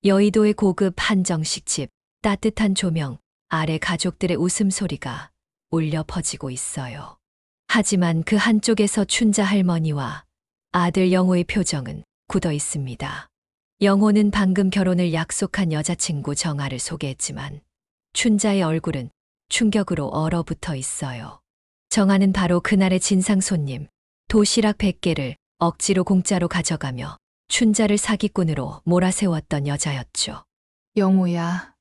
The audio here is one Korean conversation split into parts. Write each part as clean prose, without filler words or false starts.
여의도의 고급 한정식 집, 따뜻한 조명 아래 가족들의 웃음소리가 울려 퍼지고 있어요. 하지만 그 한쪽에서 춘자 할머니와 아들 영호의 표정은 굳어 있습니다. 영호는 방금 결혼을 약속한 여자친구 정아를 소개했지만 춘자의 얼굴은 충격으로 얼어붙어 있어요. 정아는 바로 그날의 진상 손님, 도시락 100개를 억지로 공짜로 가져가며 춘자를 사기꾼으로 몰아세웠던 여자였죠. 영호야,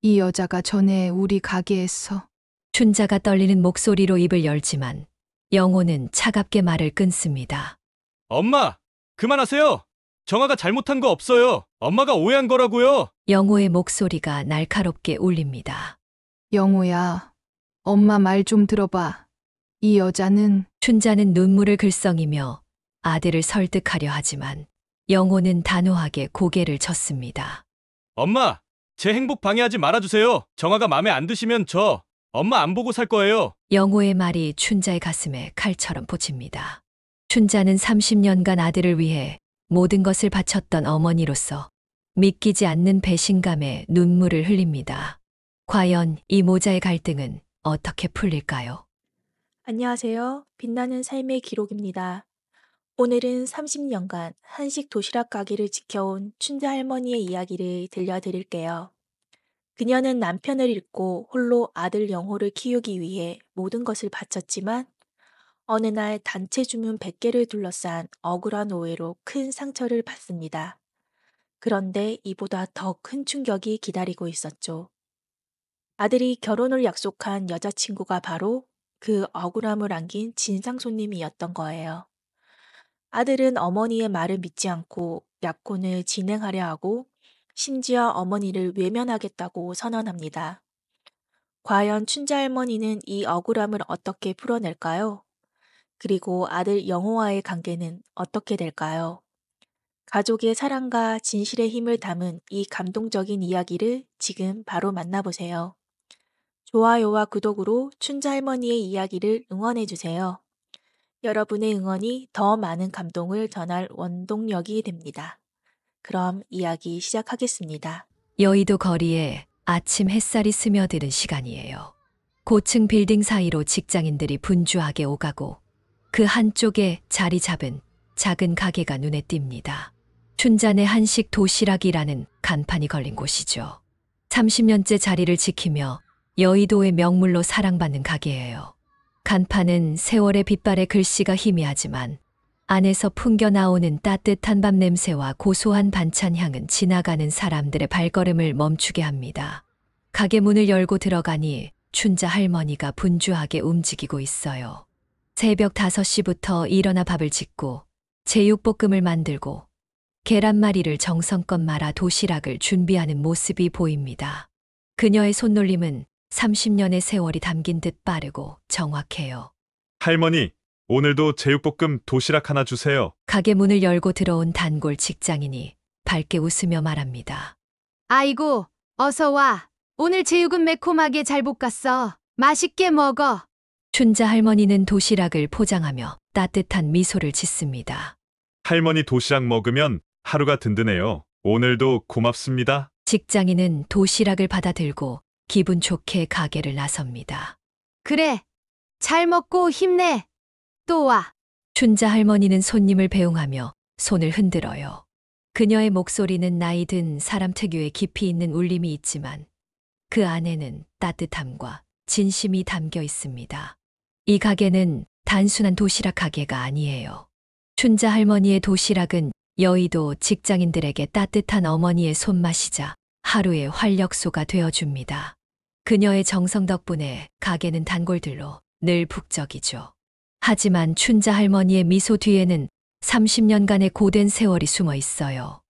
이 여자가 전에 우리 가게에서 춘자가 떨리는 목소리로 입을 열지만 영호는 차갑게 말을 끊습니다. 엄마, 그만하세요. 정아가 잘못한 거 없어요. 엄마가 오해한 거라고요. 영호의 목소리가 날카롭게 울립니다. 영호야, 엄마 말 좀 들어봐. 이 여자는 춘자는 눈물을 글썽이며 아들을 설득하려 하지만 영호는 단호하게 고개를 젓습니다. 엄마, 제 행복 방해하지 말아주세요. 정아가 마음에 안 드시면 저 엄마 안 보고 살 거예요. 영호의 말이 춘자의 가슴에 칼처럼 꽂힙니다. 춘자는 30년간 아들을 위해 모든 것을 바쳤던 어머니로서 믿기지 않는 배신감에 눈물을 흘립니다. 과연 이 모자의 갈등은 어떻게 풀릴까요? 안녕하세요. 빛나는 삶의 기록입니다. 오늘은 30년간 한식 도시락 가게를 지켜온 춘자 할머니의 이야기를 들려드릴게요. 그녀는 남편을 잃고 홀로 아들 영호를 키우기 위해 모든 것을 바쳤지만 어느 날 단체 주문 100개를 둘러싼 억울한 오해로 큰 상처를 받습니다. 그런데 이보다 더 큰 충격이 기다리고 있었죠. 아들이 결혼을 약속한 여자친구가 바로 그 억울함을 안긴 진상 손님이었던 거예요. 아들은 어머니의 말을 믿지 않고 약혼을 진행하려 하고 심지어 어머니를 외면하겠다고 선언합니다. 과연 춘자 할머니는 이 억울함을 어떻게 풀어낼까요? 그리고 아들 영호와의 관계는 어떻게 될까요? 가족의 사랑과 진실의 힘을 담은 이 감동적인 이야기를 지금 바로 만나보세요. 좋아요와 구독으로 춘자 할머니의 이야기를 응원해주세요. 여러분의 응원이 더 많은 감동을 전할 원동력이 됩니다. 그럼 이야기 시작하겠습니다. 여의도 거리에 아침 햇살이 스며드는 시간이에요. 고층 빌딩 사이로 직장인들이 분주하게 오가고 그 한쪽에 자리 잡은 작은 가게가 눈에 띕니다. 춘자네 한식 도시락이라는 간판이 걸린 곳이죠. 30년째 자리를 지키며 여의도의 명물로 사랑받는 가게예요. 간판은 세월의 빛발에 글씨가 희미하지만 안에서 풍겨 나오는 따뜻한 밥 냄새와 고소한 반찬 향은 지나가는 사람들의 발걸음을 멈추게 합니다. 가게 문을 열고 들어가니 춘자 할머니가 분주하게 움직이고 있어요. 새벽 5시부터 일어나 밥을 짓고 제육볶음을 만들고 계란말이를 정성껏 말아 도시락을 준비하는 모습이 보입니다. 그녀의 손놀림은 30년의 세월이 담긴 듯 빠르고 정확해요. 할머니, 오늘도 제육볶음 도시락 하나 주세요. 가게 문을 열고 들어온 단골 직장인이 밝게 웃으며 말합니다. 아이고, 어서 와. 오늘 제육은 매콤하게 잘 볶았어. 맛있게 먹어. 춘자 할머니는 도시락을 포장하며 따뜻한 미소를 짓습니다. 할머니 도시락 먹으면 하루가 든든해요. 오늘도 고맙습니다. 직장인은 도시락을 받아 들고 기분 좋게 가게를 나섭니다. 그래. 잘 먹고 힘내. 또 와. 춘자 할머니는 손님을 배웅하며 손을 흔들어요. 그녀의 목소리는 나이 든 사람 특유의 깊이 있는 울림이 있지만 그 안에는 따뜻함과 진심이 담겨 있습니다. 이 가게는 단순한 도시락 가게가 아니에요. 춘자 할머니의 도시락은 여의도 직장인들에게 따뜻한 어머니의 손맛이자 하루의 활력소가 되어줍니다. 그녀의 정성 덕분에 가게는 단골들로 늘 북적이죠. 하지만 춘자 할머니의 미소 뒤에는 30년간의 고된 세월이 숨어 있어요.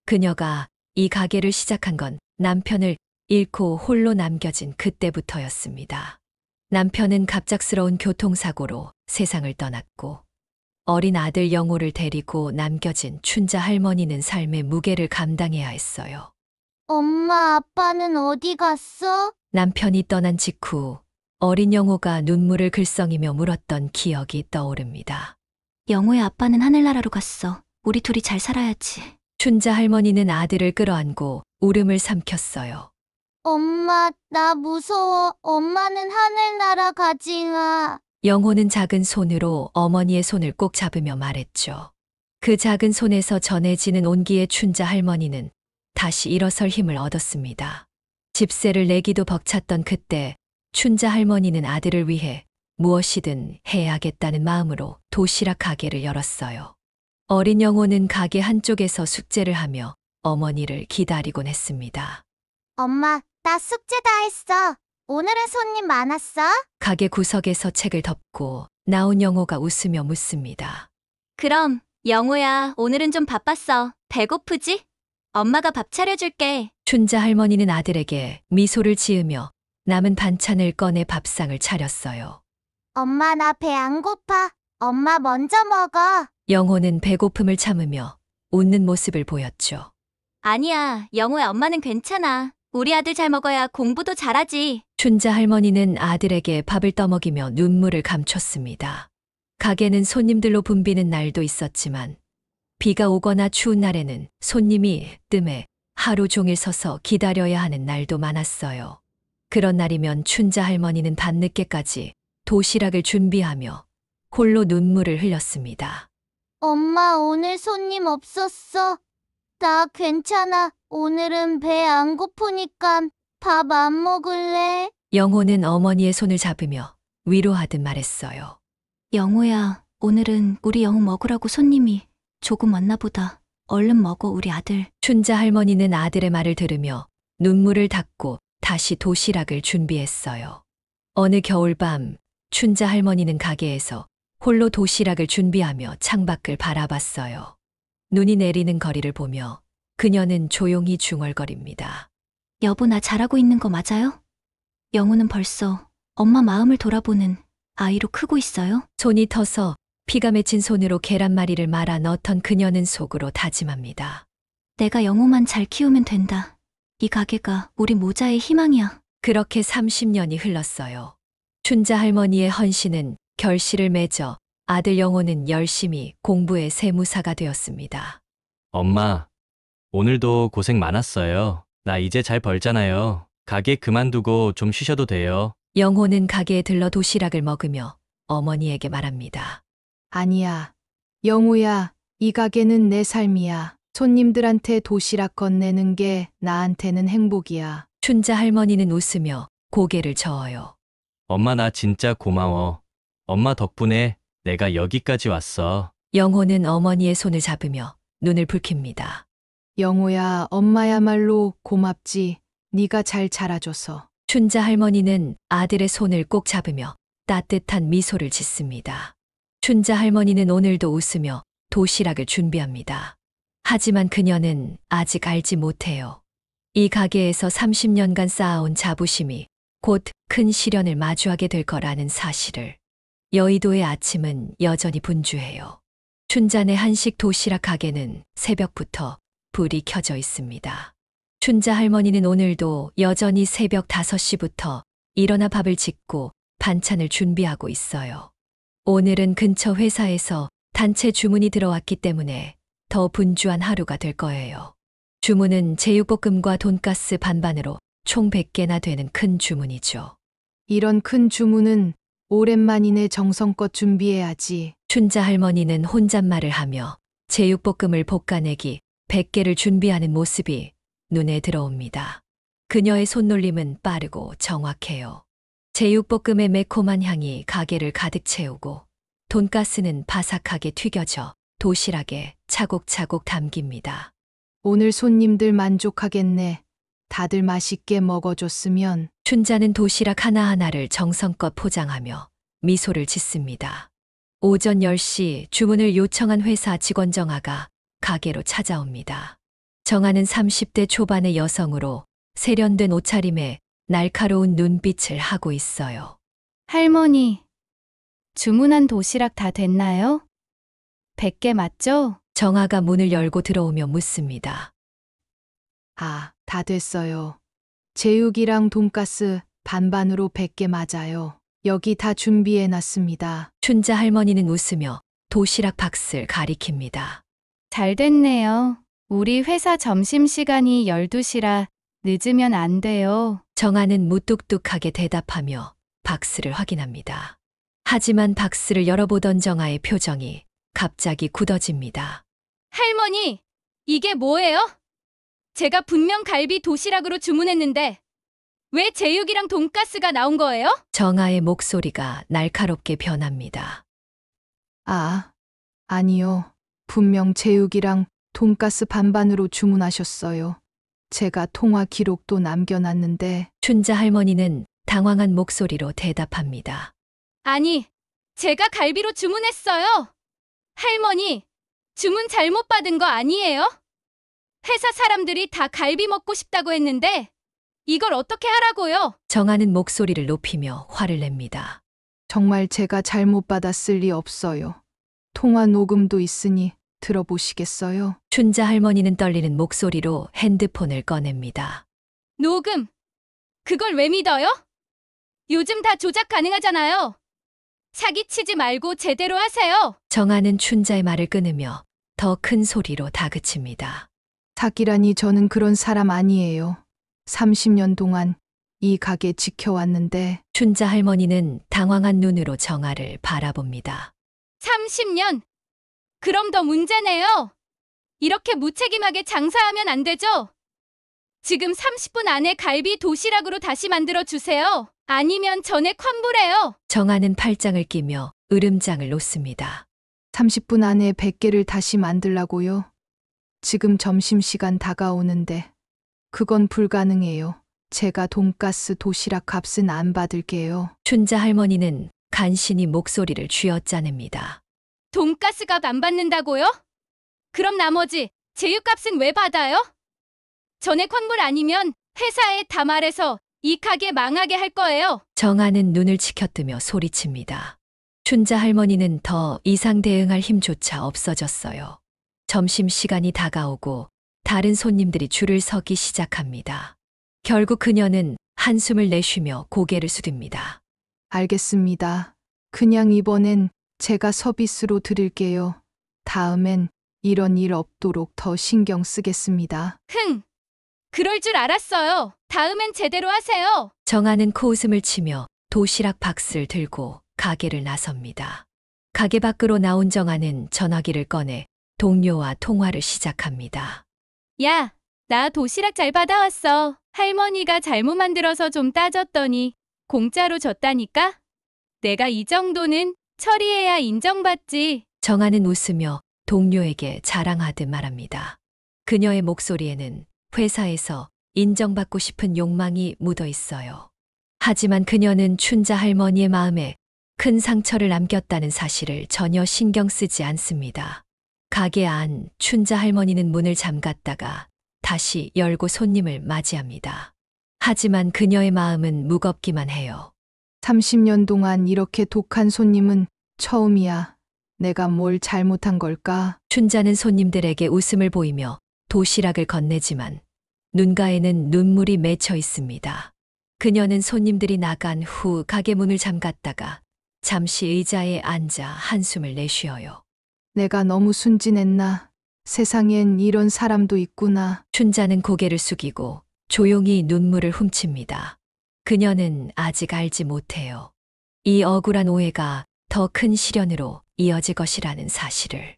그녀가 이 가게를 시작한 건 남편을 잃고 홀로 남겨진 그때부터였습니다. 남편은 갑작스러운 교통사고로 세상을 떠났고 어린 아들 영호를 데리고 남겨진 춘자 할머니는 삶의 무게를 감당해야 했어요. 엄마, 아빠는 어디 갔어? 남편이 떠난 직후 어린 영호가 눈물을 글썽이며 물었던 기억이 떠오릅니다. 영호의 아빠는 하늘나라로 갔어. 우리 둘이 잘 살아야지. 춘자 할머니는 아들을 끌어안고 울음을 삼켰어요. 엄마, 나 무서워. 엄마는 하늘나라 가지마. 영호는 작은 손으로 어머니의 손을 꼭 잡으며 말했죠. 그 작은 손에서 전해지는 온기에 춘자 할머니는 다시 일어설 힘을 얻었습니다. 집세를 내기도 벅찼던 그때 춘자 할머니는 아들을 위해 무엇이든 해야겠다는 마음으로 도시락 가게를 열었어요. 어린 영호는 가게 한쪽에서 숙제를 하며 어머니를 기다리곤 했습니다. 엄마, 나 숙제 다 했어. 오늘은 손님 많았어? 가게 구석에서 책을 덮고 나온 영호가 웃으며 묻습니다. 그럼 영호야, 오늘은 좀 바빴어. 배고프지? 엄마가 밥 차려줄게. 춘자 할머니는 아들에게 미소를 지으며 남은 반찬을 꺼내 밥상을 차렸어요. 엄마, 나 배 안 고파. 엄마 먼저 먹어. 영호는 배고픔을 참으며 웃는 모습을 보였죠. 아니야, 영호야, 엄마는 괜찮아. 우리 아들 잘 먹어야 공부도 잘하지. 춘자 할머니는 아들에게 밥을 떠먹이며 눈물을 감췄습니다. 가게는 손님들로 붐비는 날도 있었지만 비가 오거나 추운 날에는 손님이 뜸에 하루 종일 서서 기다려야 하는 날도 많았어요. 그런 날이면 춘자 할머니는 밤늦게까지 도시락을 준비하며 홀로 눈물을 흘렸습니다. 엄마, 오늘 손님 없었어. 나 괜찮아. 오늘은 배 안 고프니까 밥 안 먹을래? 영호는 어머니의 손을 잡으며 위로하듯 말했어요. 영호야, 오늘은 우리 영호 먹으라고 손님이 조금 왔나 보다. 얼른 먹어, 우리 아들. 춘자 할머니는 아들의 말을 들으며 눈물을 닦고 다시 도시락을 준비했어요. 어느 겨울밤 춘자 할머니는 가게에서 홀로 도시락을 준비하며 창밖을 바라봤어요. 눈이 내리는 거리를 보며 그녀는 조용히 중얼거립니다. 여보, 나 잘하고 있는 거 맞아요? 영호는 벌써 엄마 마음을 돌아보는 아이로 크고 있어요? 손이 터서 피가 맺힌 손으로 계란말이를 말아 넣던 그녀는 속으로 다짐합니다. 내가 영호만 잘 키우면 된다. 이 가게가 우리 모자의 희망이야. 그렇게 30년이 흘렀어요. 춘자 할머니의 헌신은 결실을 맺어 아들 영호는 열심히 공부의 세무사가 되었습니다. 엄마, 오늘도 고생 많았어요. 나 이제 잘 벌잖아요. 가게 그만두고 좀 쉬셔도 돼요. 영호는 가게에 들러 도시락을 먹으며 어머니에게 말합니다. 아니야. 영우야, 이 가게는 내 삶이야. 손님들한테 도시락 건네는 게 나한테는 행복이야. 춘자 할머니는 웃으며 고개를 저어요. 엄마, 나 진짜 고마워. 엄마 덕분에 내가 여기까지 왔어. 영호는 어머니의 손을 잡으며 눈을 붉힙니다. 영우야, 엄마야말로 고맙지. 네가 잘 자라줘서. 춘자 할머니는 아들의 손을 꼭 잡으며 따뜻한 미소를 짓습니다. 춘자 할머니는 오늘도 웃으며 도시락을 준비합니다. 하지만 그녀는 아직 알지 못해요. 이 가게에서 30년간 쌓아온 자부심이 곧 큰 시련을 마주하게 될 거라는 사실을. 여의도의 아침은 여전히 분주해요. 춘자네 한식 도시락 가게는 새벽부터 불이 켜져 있습니다. 춘자 할머니는 오늘도 여전히 새벽 5시부터 일어나 밥을 짓고 반찬을 준비하고 있어요. 오늘은 근처 회사에서 단체 주문이 들어왔기 때문에 더 분주한 하루가 될 거예요. 주문은 제육볶음과 돈가스 반반으로 총 100개나 되는 큰 주문이죠. 이런 큰 주문은 오랜만이네. 정성껏 준비해야지. 춘자 할머니는 혼잣말을 하며 제육볶음을 볶아내기 100개를 준비하는 모습이 눈에 들어옵니다. 그녀의 손놀림은 빠르고 정확해요. 제육볶음의 매콤한 향이 가게를 가득 채우고 돈가스는 바삭하게 튀겨져 도시락에 차곡차곡 담깁니다. 오늘 손님들 만족하겠네. 다들 맛있게 먹어줬으면. 춘자는 도시락 하나하나를 정성껏 포장하며 미소를 짓습니다. 오전 10시 주문을 요청한 회사 직원 정아가 가게로 찾아옵니다. 정아는 30대 초반의 여성으로 세련된 옷차림에 날카로운 눈빛을 하고 있어요. 할머니, 주문한 도시락 다 됐나요? 100개 맞죠? 정아가 문을 열고 들어오며 묻습니다. 아, 다 됐어요. 제육이랑 돈가스 반반으로 100개 맞아요. 여기 다 준비해놨습니다. 춘자 할머니는 웃으며 도시락 박스를 가리킵니다. 잘 됐네요. 우리 회사 점심시간이 12시라 늦으면 안 돼요. 정아는 무뚝뚝하게 대답하며 박스를 확인합니다. 하지만 박스를 열어보던 정아의 표정이 갑자기 굳어집니다. 할머니, 이게 뭐예요? 제가 분명 갈비 도시락으로 주문했는데 왜 제육이랑 돈가스가 나온 거예요? 정아의 목소리가 날카롭게 변합니다. 아, 아니요. 분명 제육이랑 돈가스 반반으로 주문하셨어요. 제가 통화 기록도 남겨놨는데 춘자 할머니는 당황한 목소리로 대답합니다. 아니, 제가 갈비로 주문했어요. 할머니, 주문 잘못 받은 거 아니에요? 회사 사람들이 다 갈비 먹고 싶다고 했는데 이걸 어떻게 하라고요? 정아는 목소리를 높이며 화를 냅니다. 정말 제가 잘못 받았을 리 없어요. 통화 녹음도 있으니 들어보시겠어요? 춘자 할머니는 떨리는 목소리로 핸드폰을 꺼냅니다. 녹음. 그걸 왜 믿어요? 요즘 다 조작 가능하잖아요. 사기치지 말고 제대로 하세요. 정아는 춘자의 말을 끊으며 더 큰 소리로 다그칩니다. 사기라니 저는 그런 사람 아니에요. 30년 동안 이 가게 지켜왔는데 춘자 할머니는 당황한 눈으로 정아를 바라봅니다. 30년? 그럼 더 문제네요. 이렇게 무책임하게 장사하면 안 되죠? 지금 30분 안에 갈비 도시락으로 다시 만들어 주세요. 아니면 전액 환불해요. 정아는 팔짱을 끼며 으름장을 놓습니다. 30분 안에 100개를 다시 만들라고요? 지금 점심시간 다가오는데 그건 불가능해요. 제가 돈가스 도시락 값은 안 받을게요. 춘자 할머니는 간신히 목소리를 쥐어짜냅니다. 돈가스 값 안 받는다고요? 그럼 나머지 제육값은 왜 받아요? 전액 환불 아니면 회사에 다 말해서 이 가게 망하게 할 거예요. 정아는 눈을 치켜뜨며 소리칩니다. 춘자 할머니는 더 이상 대응할 힘조차 없어졌어요. 점심시간이 다가오고 다른 손님들이 줄을 서기 시작합니다. 결국 그녀는 한숨을 내쉬며 고개를 숙입니다. 알겠습니다. 그냥 이번엔 제가 서비스로 드릴게요. 다음엔 이런 일 없도록 더 신경 쓰겠습니다. 그럴 줄 알았어요. 다음엔 제대로 하세요. 정아는 코웃음을 치며 도시락 박스를 들고 가게를 나섭니다. 가게 밖으로 나온 정아는 전화기를 꺼내 동료와 통화를 시작합니다. 야, 나 도시락 잘 받아왔어. 할머니가 잘못 만들어서 좀 따졌더니 공짜로 줬다니까? 내가 이 정도는 처리해야 인정받지. 정아는 웃으며 동료에게 자랑하듯 말합니다. 그녀의 목소리에는 회사에서 인정받고 싶은 욕망이 묻어 있어요. 하지만 그녀는 춘자 할머니의 마음에 큰 상처를 남겼다는 사실을 전혀 신경 쓰지 않습니다. 가게 안 춘자 할머니는 문을 잠갔다가 다시 열고 손님을 맞이합니다. 하지만 그녀의 마음은 무겁기만 해요. 30년 동안 이렇게 독한 손님은 처음이야. 내가 뭘 잘못한 걸까? 춘자는 손님들에게 웃음을 보이며 도시락을 건네지만 눈가에는 눈물이 맺혀 있습니다. 그녀는 손님들이 나간 후 가게 문을 잠갔다가 잠시 의자에 앉아 한숨을 내쉬어요. 내가 너무 순진했나? 세상엔 이런 사람도 있구나. 춘자는 고개를 숙이고 조용히 눈물을 훔칩니다. 그녀는 아직 알지 못해요. 이 억울한 오해가 더 큰 시련으로 이어질 것이라는 사실을.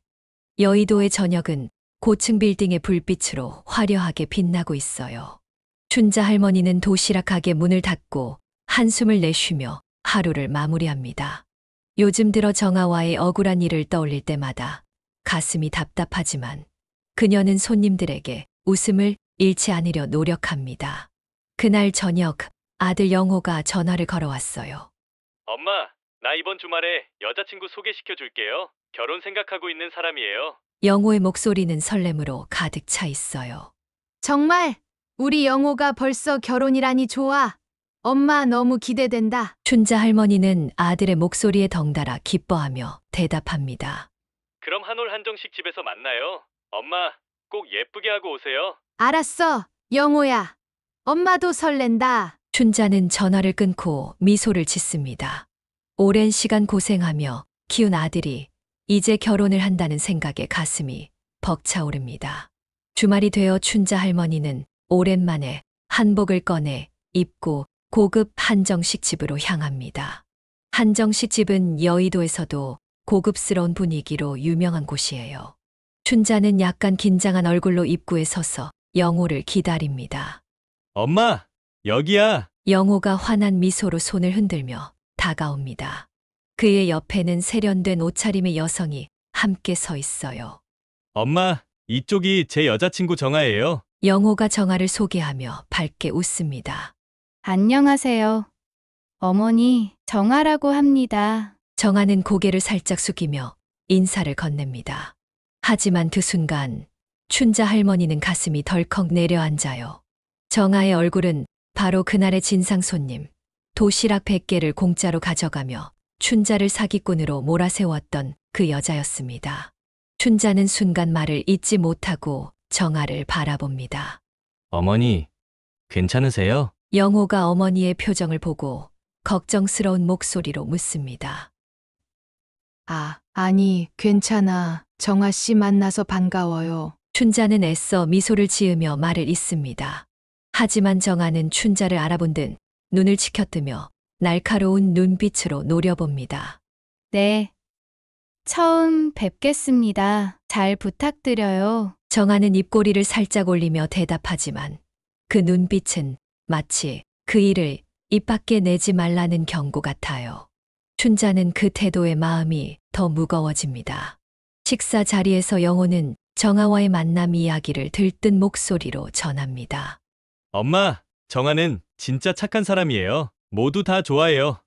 여의도의 저녁은 고층 빌딩의 불빛으로 화려하게 빛나고 있어요. 춘자 할머니는 도시락 가게 문을 닫고 한숨을 내쉬며 하루를 마무리합니다. 요즘 들어 정아와의 억울한 일을 떠올릴 때마다 가슴이 답답하지만 그녀는 손님들에게 웃음을 잃지 않으려 노력합니다. 그날 저녁 아들 영호가 전화를 걸어왔어요. 엄마, 나 이번 주말에 여자친구 소개시켜 줄게요. 결혼 생각하고 있는 사람이에요. 영호의 목소리는 설렘으로 가득 차 있어요. 정말 우리 영호가 벌써 결혼이라니 좋아. 엄마 너무 기대된다. 춘자 할머니는 아들의 목소리에 덩달아 기뻐하며 대답합니다. 그럼 한올 한정식 집에서 만나요. 엄마, 꼭 예쁘게 하고 오세요. 알았어, 영호야. 엄마도 설렌다. 춘자는 전화를 끊고 미소를 짓습니다. 오랜 시간 고생하며 키운 아들이 이제 결혼을 한다는 생각에 가슴이 벅차오릅니다. 주말이 되어 춘자 할머니는 오랜만에 한복을 꺼내 입고 고급 한정식 집으로 향합니다. 한정식 집은 여의도에서도 고급스러운 분위기로 유명한 곳이에요. 춘자는 약간 긴장한 얼굴로 입구에 서서 영호를 기다립니다. 엄마, 여기야. 영호가 환한 미소로 손을 흔들며 다가옵니다. 그의 옆에는 세련된 옷차림의 여성이 함께 서 있어요. 엄마, 이쪽이 제 여자친구 정아예요. 영호가 정아를 소개하며 밝게 웃습니다. 안녕하세요. 어머니, 정아라고 합니다. 정아는 고개를 살짝 숙이며 인사를 건넵니다. 하지만 그 순간 춘자 할머니는 가슴이 덜컥 내려앉아요. 정아의 얼굴은 바로 그날의 진상 손님, 도시락 100개를 공짜로 가져가며 춘자를 사기꾼으로 몰아세웠던 그 여자였습니다. 춘자는 순간 말을 잇지 못하고 정아를 바라봅니다. 어머니, 괜찮으세요? 영호가 어머니의 표정을 보고 걱정스러운 목소리로 묻습니다. 아니, 괜찮아. 정아 씨 만나서 반가워요. 춘자는 애써 미소를 지으며 말을 잇습니다. 하지만 정아는 춘자를 알아본 듯 눈을 치켜뜨며 날카로운 눈빛으로 노려봅니다. 네. 처음 뵙겠습니다. 잘 부탁드려요. 정아는 입꼬리를 살짝 올리며 대답하지만 그 눈빛은 마치 그 일을 입 밖에 내지 말라는 경고 같아요. 춘자는 그 태도에 마음이 더 무거워집니다. 식사 자리에서 영호는 정아와의 만남 이야기를 들뜬 목소리로 전합니다. 엄마, 정아는 진짜 착한 사람이에요. 모두 다 좋아해요.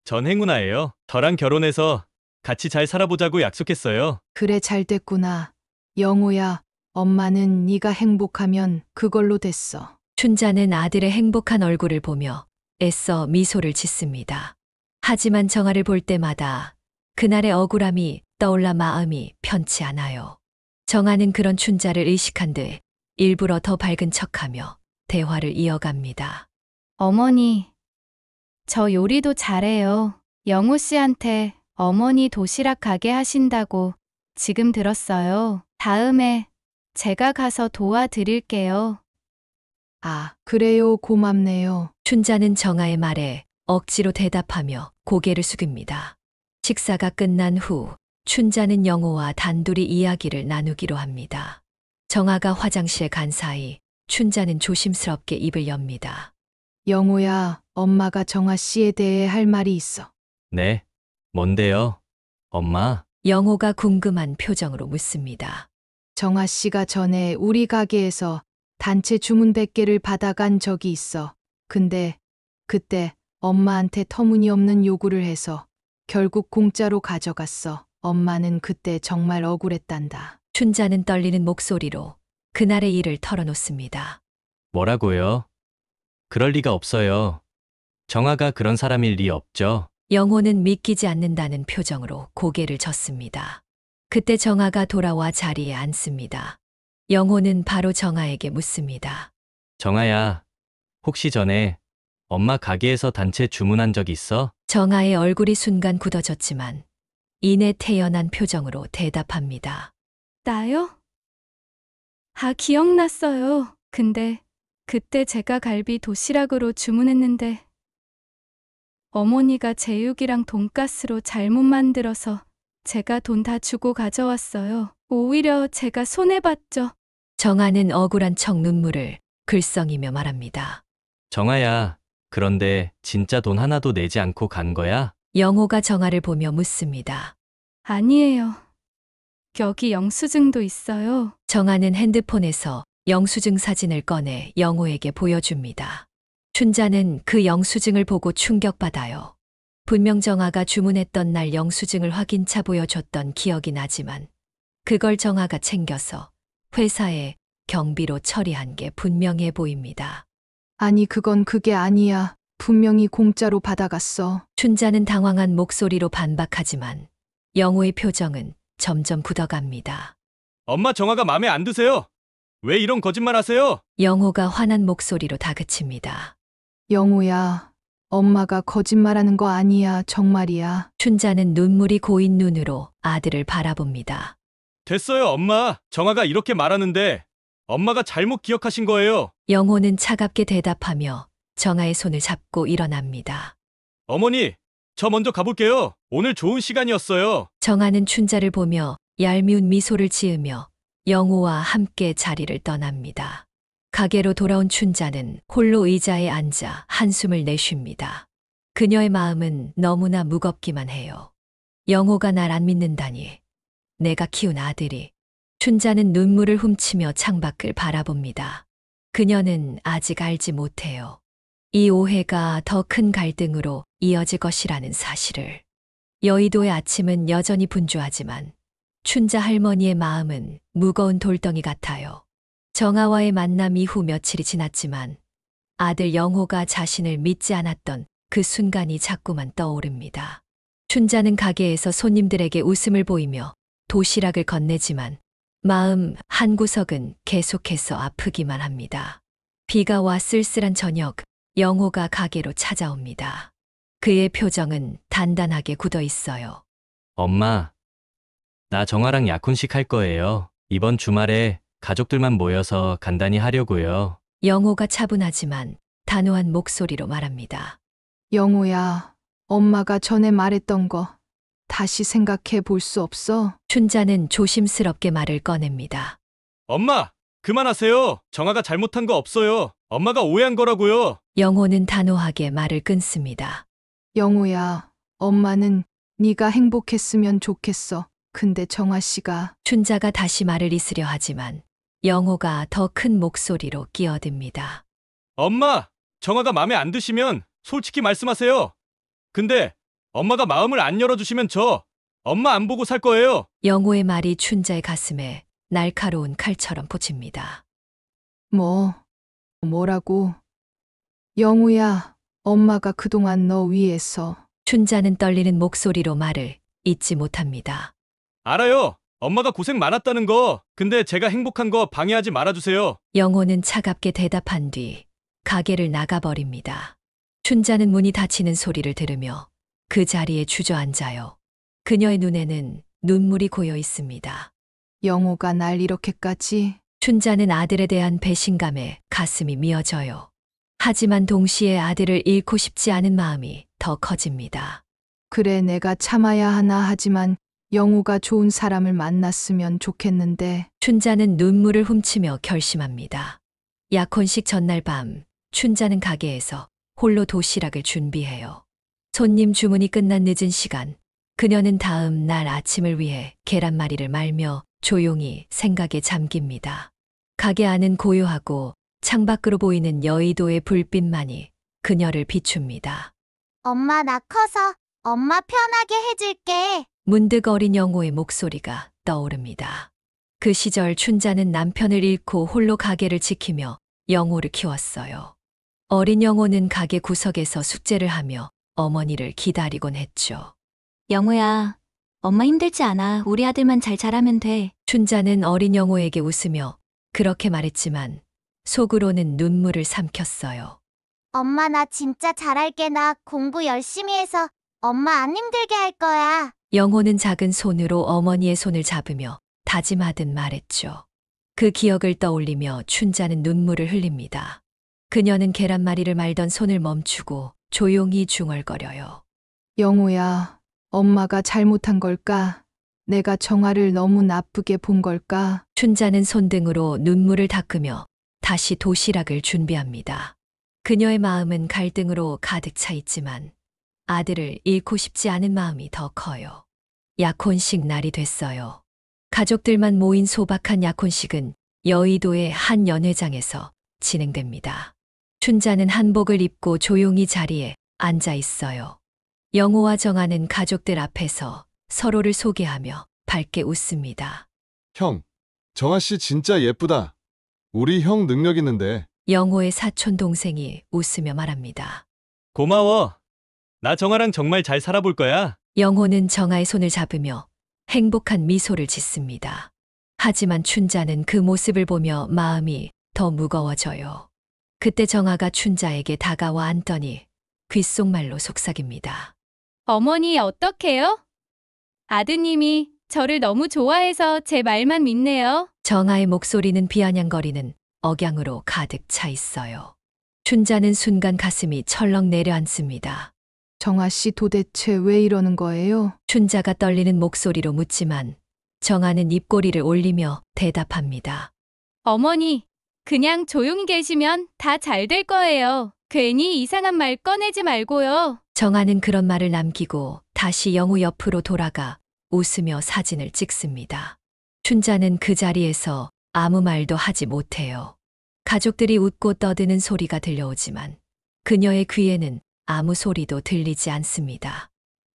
전 행운아예요. 저랑 결혼해서 같이 잘 살아보자고 약속했어요. 그래, 잘 됐구나. 영호야, 엄마는 네가 행복하면 그걸로 됐어. 춘자는 아들의 행복한 얼굴을 보며 애써 미소를 짓습니다. 하지만 정아를 볼 때마다 그날의 억울함이 떠올라 마음이 편치 않아요. 정아는 그런 춘자를 의식한 듯 일부러 더 밝은 척하며 대화를 이어갑니다. 어머니, 저 요리도 잘해요. 영호 씨한테 어머니 도시락 가게 하신다고 지금 들었어요. 다음에 제가 가서 도와드릴게요. 그래요. 고맙네요. 춘자는 정아의 말에 억지로 대답하며 고개를 숙입니다. 식사가 끝난 후 춘자는 영호와 단둘이 이야기를 나누기로 합니다. 정아가 화장실에 간 사이 춘자는 조심스럽게 입을 엽니다. 영호야, 엄마가 정아 씨에 대해 할 말이 있어. 네. 뭔데요? 엄마, 영호가 궁금한 표정으로 묻습니다. 정아 씨가 전에 우리 가게에서 단체 주문 100개를 받아간 적이 있어. 근데 그때 엄마한테 터무니없는 요구를 해서 결국 공짜로 가져갔어. 엄마는 그때 정말 억울했단다. 춘자는 떨리는 목소리로 그날의 일을 털어놓습니다. 뭐라고요? 그럴 리가 없어요. 정아가 그런 사람일 리 없죠. 영호는 믿기지 않는다는 표정으로 고개를 젓습니다. 그때 정아가 돌아와 자리에 앉습니다. 영호는 바로 정아에게 묻습니다. 정아야, 혹시 전에 엄마 가게에서 단체 주문한 적 있어? 정아의 얼굴이 순간 굳어졌지만 이내 태연한 표정으로 대답합니다. 나요? 기억났어요. 근데 그때 제가 갈비 도시락으로 주문했는데 어머니가 제육이랑 돈가스로 잘못 만들어서 제가 돈 다 주고 가져왔어요. 오히려 제가 손해봤죠. 정아는 억울한 척 눈물을 글썽이며 말합니다. 정아야, 그런데 진짜 돈 하나도 내지 않고 간 거야? 영호가 정아를 보며 묻습니다. 아니에요. 여기 영수증도 있어요. 정아는 핸드폰에서 영수증 사진을 꺼내 영호에게 보여줍니다. 춘자는 그 영수증을 보고 충격받아요. 분명 정아가 주문했던 날 영수증을 확인차 보여줬던 기억이 나지만 그걸 정아가 챙겨서 회사에 경비로 처리한 게 분명해 보입니다. 아니, 그게 아니야. 분명히 공짜로 받아갔어. 춘자는 당황한 목소리로 반박하지만 영호의 표정은 점점 굳어갑니다. 엄마 정아가 마음에 안 드세요? 왜 이런 거짓말 하세요? 영호가 화난 목소리로 다그칩니다. 영호야, 엄마가 거짓말하는 거 아니야. 정말이야. 춘자는 눈물이 고인 눈으로 아들을 바라봅니다. 됐어요, 엄마. 정아가 이렇게 말하는데 엄마가 잘못 기억하신 거예요. 영호는 차갑게 대답하며 정아의 손을 잡고 일어납니다. 어머니, 저 먼저 가볼게요. 오늘 좋은 시간이었어요. 정아는 춘자를 보며 얄미운 미소를 지으며 영호와 함께 자리를 떠납니다. 가게로 돌아온 춘자는 홀로 의자에 앉아 한숨을 내쉽니다. 그녀의 마음은 너무나 무겁기만 해요. 영호가 날 안 믿는다니. 내가 키운 아들이. 춘자는 눈물을 훔치며 창밖을 바라봅니다. 그녀는 아직 알지 못해요. 이 오해가 더 큰 갈등으로 이어질 것이라는 사실을. 여의도의 아침은 여전히 분주하지만 춘자 할머니의 마음은 무거운 돌덩이 같아요. 정아와의 만남 이후 며칠이 지났지만 아들 영호가 자신을 믿지 않았던 그 순간이 자꾸만 떠오릅니다. 춘자는 가게에서 손님들에게 웃음을 보이며 도시락을 건네지만 마음 한구석은 계속해서 아프기만 합니다. 비가 와 쓸쓸한 저녁, 영호가 가게로 찾아옵니다. 그의 표정은 단단하게 굳어 있어요. 엄마, 나 정아랑 약혼식 할 거예요. 이번 주말에 가족들만 모여서 간단히 하려고요. 영호가 차분하지만 단호한 목소리로 말합니다. 영호야, 엄마가 전에 말했던 거 다시 생각해 볼 수 없어? 춘자는 조심스럽게 말을 꺼냅니다. 엄마, 그만하세요. 정아가 잘못한 거 없어요. 엄마가 오해한 거라고요. 영호는 단호하게 말을 끊습니다. 영호야, 엄마는 네가 행복했으면 좋겠어. 근데 정아 씨가 춘자가 다시 말을 이으려 하지만 영호가 더 큰 목소리로 끼어듭니다. 엄마, 정아가 마음에 안 드시면 솔직히 말씀하세요. 근데 엄마가 마음을 안 열어주시면 저 엄마 안 보고 살 거예요. 영호의 말이 춘자의 가슴에 날카로운 칼처럼 꽂힙니다. 뭐라고? 영호야, 엄마가 그동안 너 위해서 춘자는 떨리는 목소리로 말을 잇지 못합니다. 알아요. 엄마가 고생 많았다는 거. 근데 제가 행복한 거 방해하지 말아주세요. 영호는 차갑게 대답한 뒤 가게를 나가버립니다. 춘자는 문이 닫히는 소리를 들으며 그 자리에 주저앉아요. 그녀의 눈에는 눈물이 고여 있습니다. 영호가 날 이렇게까지. 춘자는 아들에 대한 배신감에 가슴이 미어져요. 하지만 동시에 아들을 잃고 싶지 않은 마음이 더 커집니다. 그래, 내가 참아야 하나 하지만 영호가 좋은 사람을 만났으면 좋겠는데. 춘자는 눈물을 훔치며 결심합니다. 약혼식 전날 밤, 춘자는 가게에서 홀로 도시락을 준비해요. 손님 주문이 끝난 늦은 시간, 그녀는 다음 날 아침을 위해 계란말이를 말며 조용히 생각에 잠깁니다. 가게 안은 고요하고 창밖으로 보이는 여의도의 불빛만이 그녀를 비춥니다. 엄마 나 커서 엄마 편하게 해줄게. 문득 어린 영호의 목소리가 떠오릅니다. 그 시절 춘자는 남편을 잃고 홀로 가게를 지키며 영호를 키웠어요. 어린 영호는 가게 구석에서 숙제를 하며 어머니를 기다리곤 했죠. 영호야, 엄마 힘들지 않아. 우리 아들만 잘 자라면 돼. 춘자는 어린 영호에게 웃으며 그렇게 말했지만 속으로는 눈물을 삼켰어요. 엄마 나 진짜 잘할게. 나 공부 열심히 해서 엄마 안 힘들게 할 거야. 영호는 작은 손으로 어머니의 손을 잡으며 다짐하듯 말했죠. 그 기억을 떠올리며 춘자는 눈물을 흘립니다. 그녀는 계란말이를 말던 손을 멈추고 조용히 중얼거려요. 영호야, 엄마가 잘못한 걸까? 내가 정아를 너무 나쁘게 본 걸까? 춘자는 손등으로 눈물을 닦으며 다시 도시락을 준비합니다. 그녀의 마음은 갈등으로 가득 차 있지만 아들을 잃고 싶지 않은 마음이 더 커요. 약혼식 날이 됐어요. 가족들만 모인 소박한 약혼식은 여의도의 한 연회장에서 진행됩니다. 춘자는 한복을 입고 조용히 자리에 앉아 있어요. 영호와 정아는 가족들 앞에서 서로를 소개하며 밝게 웃습니다. 형, 정아 씨 진짜 예쁘다. 우리 형 능력 있는데. 영호의 사촌 동생이 웃으며 말합니다. 고마워. 나 정아랑 정말 잘 살아볼 거야. 영호는 정아의 손을 잡으며 행복한 미소를 짓습니다. 하지만 춘자는 그 모습을 보며 마음이 더 무거워져요. 그때 정아가 춘자에게 다가와 앉더니 귓속말로 속삭입니다. 어머니 어떡해요? 아드님이 저를 너무 좋아해서 제 말만 믿네요. 정아의 목소리는 비아냥거리는 억양으로 가득 차 있어요. 춘자는 순간 가슴이 철렁 내려앉습니다. 정아 씨 도대체 왜 이러는 거예요? 춘자가 떨리는 목소리로 묻지만 정아는 입꼬리를 올리며 대답합니다. 어머니, 그냥 조용히 계시면 다 잘 될 거예요. 괜히 이상한 말 꺼내지 말고요. 정아는 그런 말을 남기고 다시 영우 옆으로 돌아가 웃으며 사진을 찍습니다. 춘자는 그 자리에서 아무 말도 하지 못해요. 가족들이 웃고 떠드는 소리가 들려오지만 그녀의 귀에는 아무 소리도 들리지 않습니다.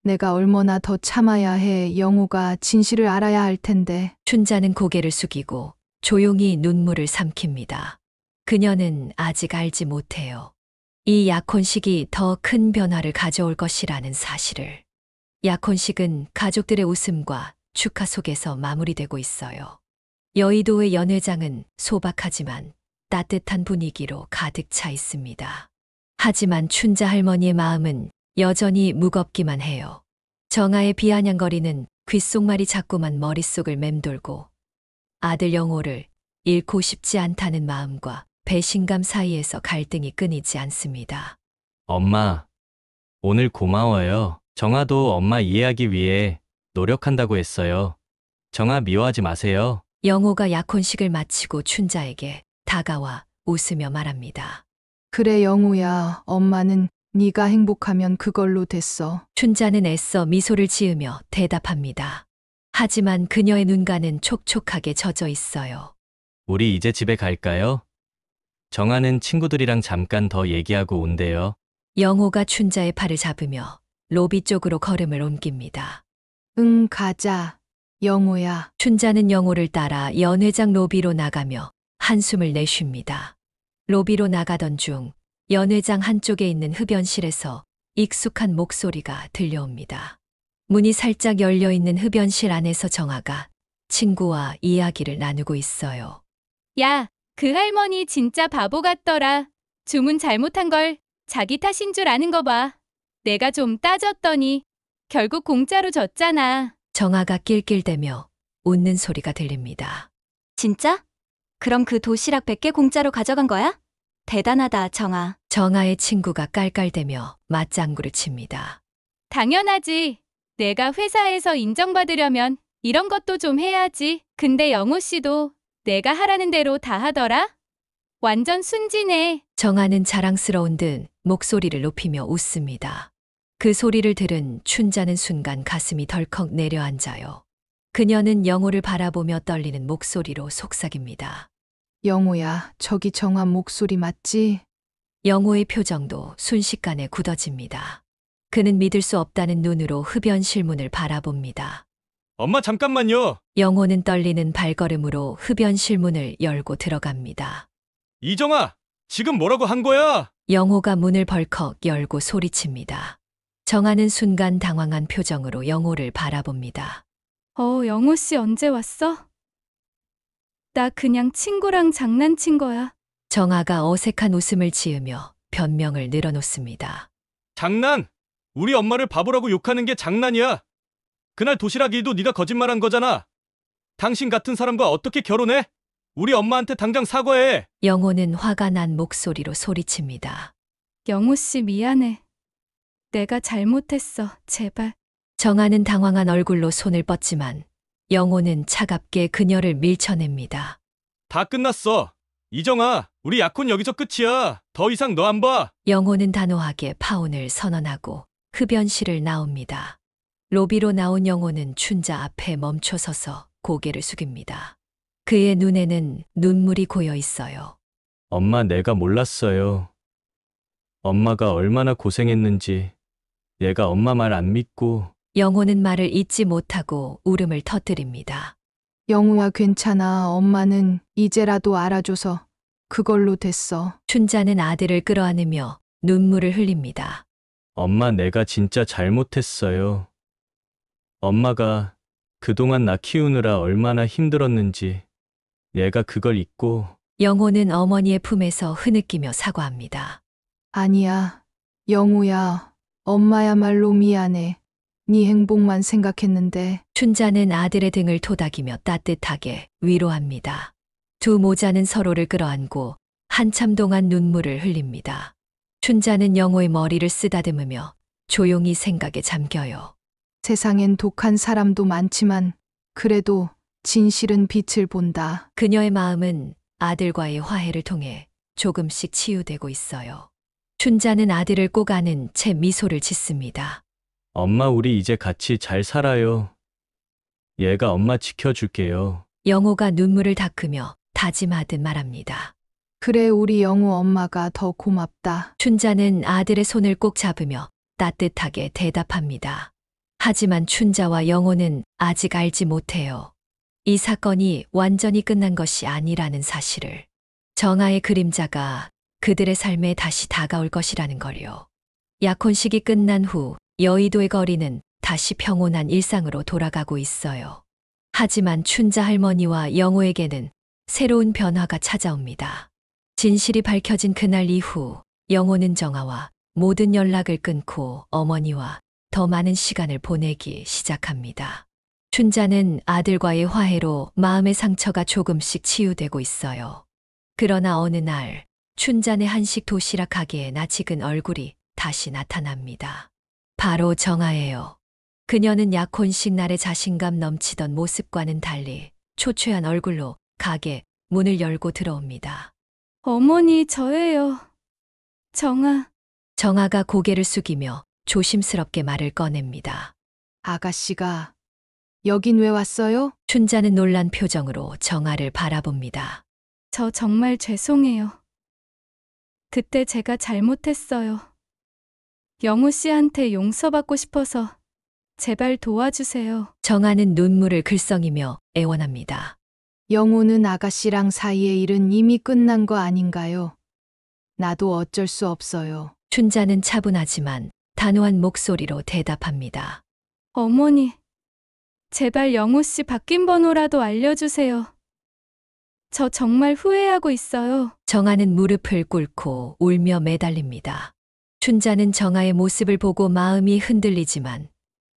내가 얼마나 더 참아야 해. 영우가 진실을 알아야 할 텐데. 춘자는 고개를 숙이고 조용히 눈물을 삼킵니다. 그녀는 아직 알지 못해요. 이 약혼식이 더 큰 변화를 가져올 것이라는 사실을. 약혼식은 가족들의 웃음과 축하 속에서 마무리되고 있어요. 여의도의 연회장은 소박하지만 따뜻한 분위기로 가득 차 있습니다. 하지만 춘자 할머니의 마음은 여전히 무겁기만 해요. 정아의 비아냥거리는 귓속말이 자꾸만 머릿속을 맴돌고 아들 영호를 잃고 싶지 않다는 마음과 배신감 사이에서 갈등이 끊이지 않습니다. 엄마, 오늘 고마워요. 정아도 엄마 이해하기 위해 노력한다고 했어요. 정아 미워하지 마세요. 영호가 약혼식을 마치고 춘자에게 다가와 웃으며 말합니다. 그래 영우야, 엄마는 네가 행복하면 그걸로 됐어. 춘자는 애써 미소를 지으며 대답합니다. 하지만 그녀의 눈가는 촉촉하게 젖어 있어요. 우리 이제 집에 갈까요? 정아는 친구들이랑 잠깐 더 얘기하고 온대요. 영호가 춘자의 팔을 잡으며 로비 쪽으로 걸음을 옮깁니다. 응, 가자. 영우야. 춘자는 영호를 따라 연회장 로비로 나가며 한숨을 내쉽니다. 로비로 나가던 중 연회장 한쪽에 있는 흡연실에서 익숙한 목소리가 들려옵니다. 문이 살짝 열려 있는 흡연실 안에서 정아가 친구와 이야기를 나누고 있어요. 야, 그 할머니 진짜 바보 같더라. 주문 잘못한 걸 자기 탓인 줄 아는 거 봐. 내가 좀 따졌더니 결국 공짜로 줬잖아. 정아가 낄낄대며 웃는 소리가 들립니다. 진짜? 그럼 그 도시락 100개 공짜로 가져간 거야? 대단하다, 정아. 정아의 친구가 깔깔대며 맞장구를 칩니다. 당연하지. 내가 회사에서 인정받으려면 이런 것도 좀 해야지. 근데 영호 씨도 내가 하라는 대로 다 하더라? 완전 순진해. 정아는 자랑스러운 듯 목소리를 높이며 웃습니다. 그 소리를 들은 춘자는 순간 가슴이 덜컥 내려앉아요. 그녀는 영호를 바라보며 떨리는 목소리로 속삭입니다. 영우야, 저기 정아 목소리 맞지? 영호의 표정도 순식간에 굳어집니다. 그는 믿을 수 없다는 눈으로 흡연실 문을 바라봅니다. 엄마 잠깐만요. 영호는 떨리는 발걸음으로 흡연실 문을 열고 들어갑니다. 이정아, 지금 뭐라고 한 거야? 영호가 문을 벌컥 열고 소리칩니다. 정아는 순간 당황한 표정으로 영호를 바라봅니다. 영호 씨 언제 왔어? 나 그냥 친구랑 장난친 거야. 정아가 어색한 웃음을 지으며 변명을 늘어놓습니다. 장난! 우리 엄마를 바보라고 욕하는 게 장난이야. 그날 도시락 일도 네가 거짓말한 거잖아. 당신 같은 사람과 어떻게 결혼해? 우리 엄마한테 당장 사과해. 영호는 화가 난 목소리로 소리칩니다. 영호 씨 미안해. 내가 잘못했어. 제발. 정아는 당황한 얼굴로 손을 뻗지만 영호는 차갑게 그녀를 밀쳐냅니다. 다 끝났어. 이정아, 우리 약혼 여기서 끝이야. 더 이상 너 안 봐. 영호는 단호하게 파혼을 선언하고 흡연실을 나옵니다. 로비로 나온 영호는 춘자 앞에 멈춰서서 고개를 숙입니다. 그의 눈에는 눈물이 고여 있어요. 엄마, 내가 몰랐어요. 엄마가 얼마나 고생했는지. 얘가 엄마 말 안 믿고. 영호는 말을 잇지 못하고 울음을 터뜨립니다. 영우야, 괜찮아. 엄마는 이제라도 알아줘서 그걸로 됐어. 춘자는 아들을 끌어안으며 눈물을 흘립니다. 엄마, 내가 진짜 잘못했어요. 엄마가 그동안 나 키우느라 얼마나 힘들었는지. 얘가 그걸 잊고. 영호는 어머니의 품에서 흐느끼며 사과합니다. 아니야. 영우야, 엄마야말로 미안해. 네 행복만 생각했는데 춘자는 아들의 등을 토닥이며 따뜻하게 위로합니다. 두 모자는 서로를 끌어안고 한참 동안 눈물을 흘립니다. 춘자는 영호의 머리를 쓰다듬으며 조용히 생각에 잠겨요. 세상엔 독한 사람도 많지만 그래도 진실은 빛을 본다. 그녀의 마음은 아들과의 화해를 통해 조금씩 치유되고 있어요. 춘자는 아들을 꼭 안은 채 미소를 짓습니다. 엄마, 우리 이제 같이 잘 살아요. 얘가 엄마 지켜줄게요. 영호가 눈물을 닦으며 다짐하듯 말합니다. 그래, 우리 영우 엄마가 더 고맙다. 춘자는 아들의 손을 꼭 잡으며 따뜻하게 대답합니다. 하지만 춘자와 영호는 아직 알지 못해요. 이 사건이 완전히 끝난 것이 아니라는 사실을. 정아의 그림자가 그들의 삶에 다시 다가올 것이라는 걸요. 약혼식이 끝난 후 여의도의 거리는 다시 평온한 일상으로 돌아가고 있어요. 하지만 춘자 할머니와 영호에게는 새로운 변화가 찾아옵니다. 진실이 밝혀진 그날 이후 영호는 정아와 모든 연락을 끊고 어머니와 더 많은 시간을 보내기 시작합니다. 춘자는 아들과의 화해로 마음의 상처가 조금씩 치유되고 있어요. 그러나 어느 날 춘자네 한식 도시락 가게에 낯익은 얼굴이 다시 나타납니다. 바로 정아예요. 그녀는 약혼식 날의 자신감 넘치던 모습과는 달리 초췌한 얼굴로 가게 문을 열고 들어옵니다. 어머니, 저예요. 정아. 정아가 고개를 숙이며 조심스럽게 말을 꺼냅니다. 아가씨가 여긴 왜 왔어요? 춘자는 놀란 표정으로 정아를 바라봅니다. 저 정말 죄송해요. 그때 제가 잘못했어요. 영우 씨한테 용서받고 싶어서 제발 도와주세요. 정아는 눈물을 글썽이며 애원합니다. 영우는 아가씨랑 사이의 일은 이미 끝난 거 아닌가요? 나도 어쩔 수 없어요. 춘자는 차분하지만 단호한 목소리로 대답합니다. 어머니, 제발 영우 씨 바뀐 번호라도 알려주세요. 저 정말 후회하고 있어요. 정아는 무릎을 꿇고 울며 매달립니다. 춘자는 정아의 모습을 보고 마음이 흔들리지만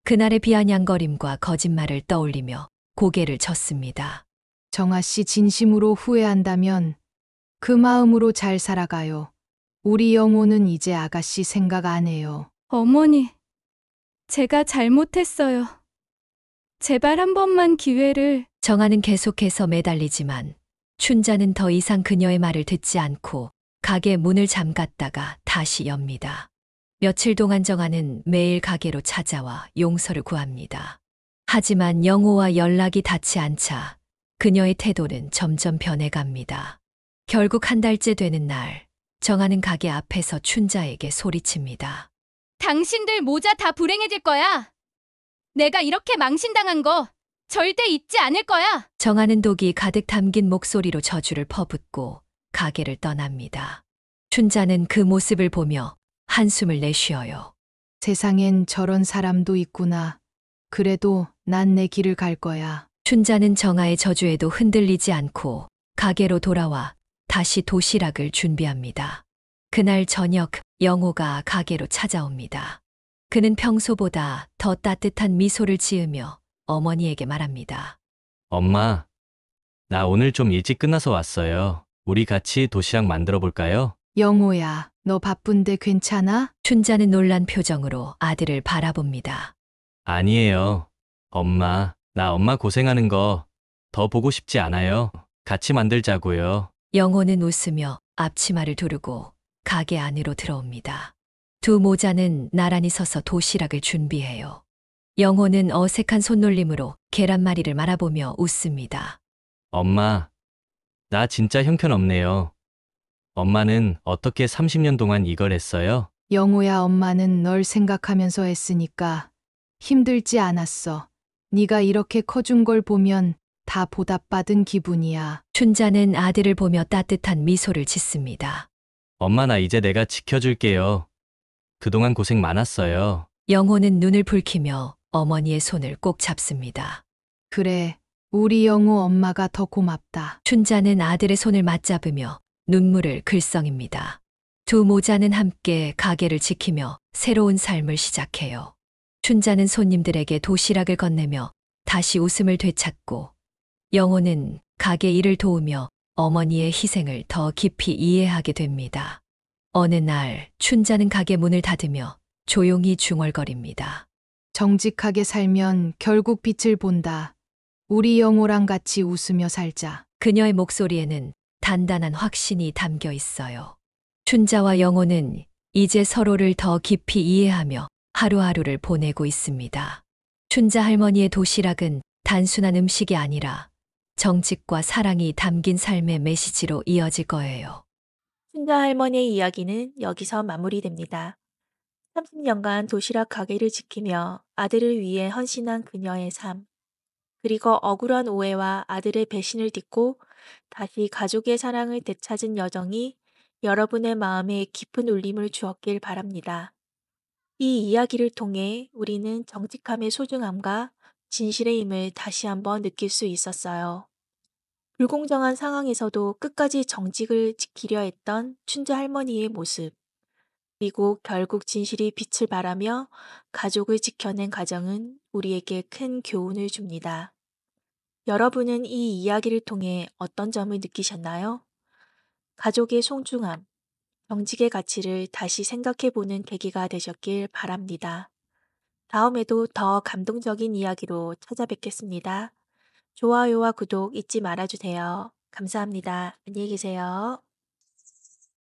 그날의 비아냥거림과 거짓말을 떠올리며 고개를 젓습니다. 정아씨 진심으로 후회한다면 그 마음으로 잘 살아가요. 우리 영호는 이제 아가씨 생각 안 해요. 어머니, 제가 잘못했어요. 제발 한 번만 기회를. 정아는 계속해서 매달리지만 춘자는 더 이상 그녀의 말을 듣지 않고 가게 문을 잠갔다가 다시 엽니다. 며칠 동안 정아는 매일 가게로 찾아와 용서를 구합니다. 하지만 영호와 연락이 닿지 않자 그녀의 태도는 점점 변해갑니다. 결국 한 달째 되는 날, 정아는 가게 앞에서 춘자에게 소리칩니다. 당신들 모자 다 불행해질 거야. 내가 이렇게 망신당한 거 절대 잊지 않을 거야. 정아는 독이 가득 담긴 목소리로 저주를 퍼붓고 가게를 떠납니다. 춘자는 그 모습을 보며 한숨을 내쉬어요. 세상엔 저런 사람도 있구나. 그래도 난 내 길을 갈 거야. 춘자는 정아의 저주에도 흔들리지 않고 가게로 돌아와 다시 도시락을 준비합니다. 그날 저녁 영호가 가게로 찾아옵니다. 그는 평소보다 더 따뜻한 미소를 지으며 어머니에게 말합니다. 엄마, 나 오늘 좀 일찍 끝나서 왔어요. 우리 같이 도시락 만들어 볼까요? 영호야, 너 바쁜데 괜찮아? 춘자는 놀란 표정으로 아들을 바라봅니다. 아니에요. 엄마, 나 엄마 고생하는 거 더 보고 싶지 않아요. 같이 만들자고요. 영호는 웃으며 앞치마를 두르고 가게 안으로 들어옵니다. 두 모자는 나란히 서서 도시락을 준비해요. 영호는 어색한 손놀림으로 계란말이를 말아보며 웃습니다. 엄마, 나 진짜 형편없네요. 엄마는 어떻게 30년 동안 이걸 했어요? 영호야, 엄마는 널 생각하면서 했으니까 힘들지 않았어. 네가 이렇게 커준 걸 보면 다 보답받은 기분이야. 춘자는 아들을 보며 따뜻한 미소를 짓습니다. 엄마, 나 이제 내가 지켜줄게요. 그동안 고생 많았어요. 영호는 눈을 붉히며 어머니의 손을 꼭 잡습니다. 그래, 우리 영호 엄마가 더 고맙다. 춘자는 아들의 손을 맞잡으며 눈물을 글썽입니다. 두 모자는 함께 가게를 지키며 새로운 삶을 시작해요. 춘자는 손님들에게 도시락을 건네며 다시 웃음을 되찾고 영호는 가게 일을 도우며 어머니의 희생을 더 깊이 이해하게 됩니다. 어느 날 춘자는 가게 문을 닫으며 조용히 중얼거립니다. 정직하게 살면 결국 빛을 본다. 우리 영호랑 같이 웃으며 살자. 그녀의 목소리에는 단단한 확신이 담겨 있어요. 춘자와 영호는 이제 서로를 더 깊이 이해하며 하루하루를 보내고 있습니다. 춘자 할머니의 도시락은 단순한 음식이 아니라 정직과 사랑이 담긴 삶의 메시지로 이어질 거예요. 춘자 할머니의 이야기는 여기서 마무리됩니다. 30년간 도시락 가게를 지키며 아들을 위해 헌신한 그녀의 삶, 그리고 억울한 오해와 아들의 배신을 딛고 다시 가족의 사랑을 되찾은 여정이 여러분의 마음에 깊은 울림을 주었길 바랍니다. 이 이야기를 통해 우리는 정직함의 소중함과 진실의 힘을 다시 한번 느낄 수 있었어요. 불공정한 상황에서도 끝까지 정직을 지키려 했던 춘자 할머니의 모습, 그리고 결국 진실이 빛을 발하며 가족을 지켜낸 과정은 우리에게 큰 교훈을 줍니다. 여러분은 이 이야기를 통해 어떤 점을 느끼셨나요? 가족의 소중함, 정직의 가치를 다시 생각해 보는 계기가 되셨길 바랍니다. 다음에도 더 감동적인 이야기로 찾아뵙겠습니다. 좋아요와 구독 잊지 말아주세요. 감사합니다. 안녕히 계세요.